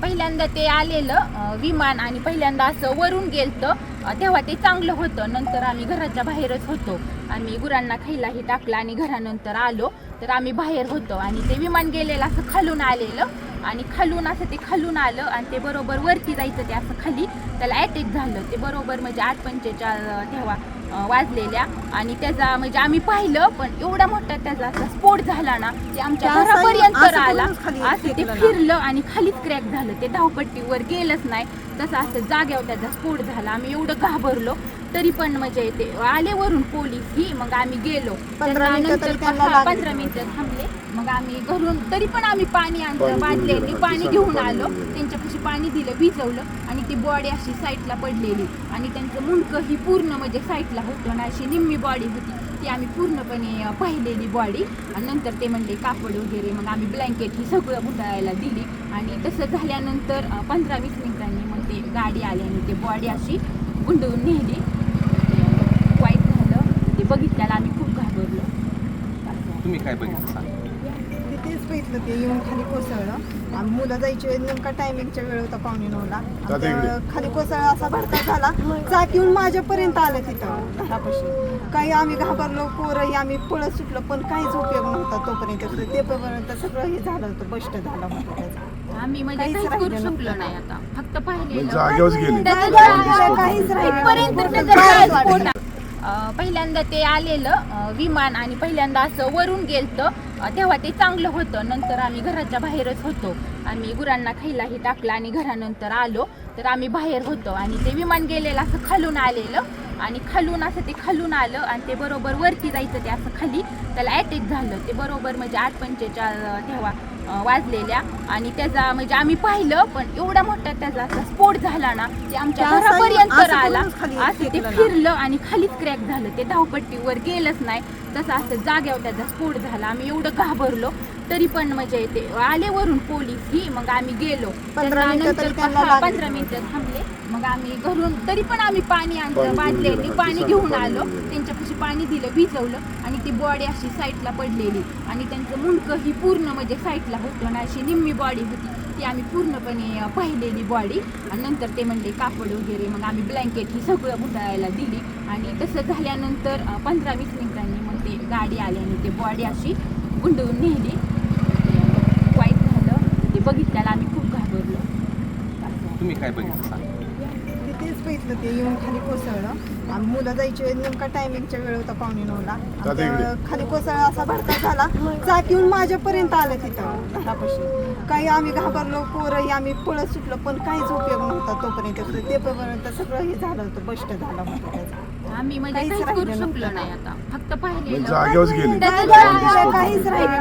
पहिल्यांदा ते आलेलं विमान आणि पहिल्यांदा असं वरून गेलतं, तेव्हा ते चांगलं होतं. नंतर आम्ही घराच्या बाहेरच होतो. आम्ही गुरांना खायलाही टाकलं आणि घरानंतर आलो तर आम्ही बाहेर होतो आणि ते विमान गेलेलं असं खालून आलेलं आणि खालून असं ते खालून आलं आणि ते बरोबर वरती जायचं, ते असं खाली त्याला अटॅक झालं. ते बरोबर म्हणजे 8:45 तेव्हा वाजलेल्या आणि त्याचा म्हणजे आम्ही पाहिलं, पण एवढा मोठा त्याचा असा स्फोट झाला ना, ते आमच्या घरापर्यंत आला. असं ते फिरलं आणि खालीच क्रॅक झालं, ते धावपट्टीवर गेलंच नाही, तसं असं जाग्यावर त्याचा स्फोट झाला. आम्ही एवढं घाबरलो, तरी पण म्हणजे ते आले वरून पोलीस ही, मग आम्ही गेलो. 15 मिनिटं थांबले, मग आम्ही घरून तरी पण आम्ही पाणी आणलं, बादल्याने पाणी घेऊन आलो, त्यांच्यापाशी पाणी दिलं, भिजवलं आणि ती बॉडी अशी साईडला पडलेली आणि त्यांचं मुंडकं ही पूर्ण म्हणजे साईडला होतं ना, अशी निम्मी बॉडी होती, ती आम्ही पूर्णपणे पाहिलेली बॉडी. आणि नंतर ते म्हणले कापड वगैरे, मग आम्ही ब्लँकेट ही सगळं गुंडाळायला दिली आणि तसं झाल्यानंतर 15-20 मिनिटांनी मग ते गाडी आली आणि ते बॉडी अशी गुंडवून नेली. वाईट झालं, ते बघितल्याला आम्ही खूप घाबरलो. तुम्ही काय बघितलं? तेच बघितलं, ते येऊन खाली कोसळलं आणि मुलं जायची नेमका टायमिंगच्या वेळ होता 8:45. खाली कोसळला, असा भडका झाला, चाक येऊन माझ्यापर्यंत आलं तिथं घरापाशी. काही आम्ही घाबरलो, पोरंही आम्ही पळत सुटलो, पण काहीच उपयोग नव्हता तोपर्यंत. ते पर्यंत सगळं हे झालं होतं, बस्ट झालं होतं त्याचा. आम्ही म्हणजे काहीच करू शकलो नाही, आता फक्त पाहिलेलं काहीच राहिलं. पहिल्यांदा ते आलेलं विमान आणि पहिल्यांदा असं वरून गेलतं, तेव्हा ते चांगलं होतं. नंतर आम्ही घराच्या बाहेरच होतो. आम्ही गुरांना खायलाही टाकलं आणि घरानंतर आलो तर आम्ही बाहेर होतो आणि ते विमान गेलेलं असं खालून आलेलं आणि खालून असं ते खालून आलं आणि ते बरोबर वरती जायचं, ते असं खाली त्याला अटॅक झालं. ते बरोबर म्हणजे 8:45 तेव्हा वाजलेल्या आणि त्याचा म्हणजे आम्ही पाहिलं, पण एवढा मोठा त्याचा असा स्फोट झाला ना, ते आमच्या घरापर्यंत आला. असं ते फिरलं आणि खालीच क्रॅक झालं, ते धावपट्टीवर गेलंच नाही, तसं असं जाग्यावर त्याचा स्फोट झाला. आम्ही एवढं घाबरलो, तरी पण म्हणजे ते आले वरून पोलीस ही, मग आम्ही गेलो. 15 मिनिटं थांबले, मग आम्ही घरून तरी पण आम्ही पाणी आणलं, बादल्याने पाणी घेऊन आलो, त्यांच्यापाशी पाणी दिलं, भिजवलं आणि ती बॉडी अशी साईडला पडलेली आणि त्यांचं मुंडकं ही पूर्ण म्हणजे साईडला होतं ना, अशी निम्मी बॉडी होती, ती आम्ही पूर्णपणे पाहिलेली बॉडी. आणि नंतर ते म्हणले कापड वगैरे, मग आम्ही ब्लँकेट ही सगळं गुंडाळायला दिली आणि तसं झाल्यानंतर 15-20 मिनिटांनी मग ते गाडी आली आणि ते बॉडी अशी गुंडवून नेली. वाईट झालं, ते बघितल्याला आम्ही खूप घाबरलो. तुम्ही काय बघितलं? तेच बघितलं, ते येऊन खाली कोसळलं आणि मुलं जायची नेमका टायमिंगच्या वेळ होता 8:45. खाली कोसळला, असा भडका झाला, चाक येऊन माझ्यापर्यंत आलं तिथं घरापाशी. काही आम्ही घाबरलो, पोरंही आम्ही पळत सुटलो, पण काहीच उपयोग नव्हता तोपर्यंत. ते पर्यंत सगळं हे झालं होतं, बस्ट झालं होतं त्याचा. आम्ही म्हणजे काहीच करू शकलो नाही, आता फक्त पाहिलेलं. काहीच राहिलं.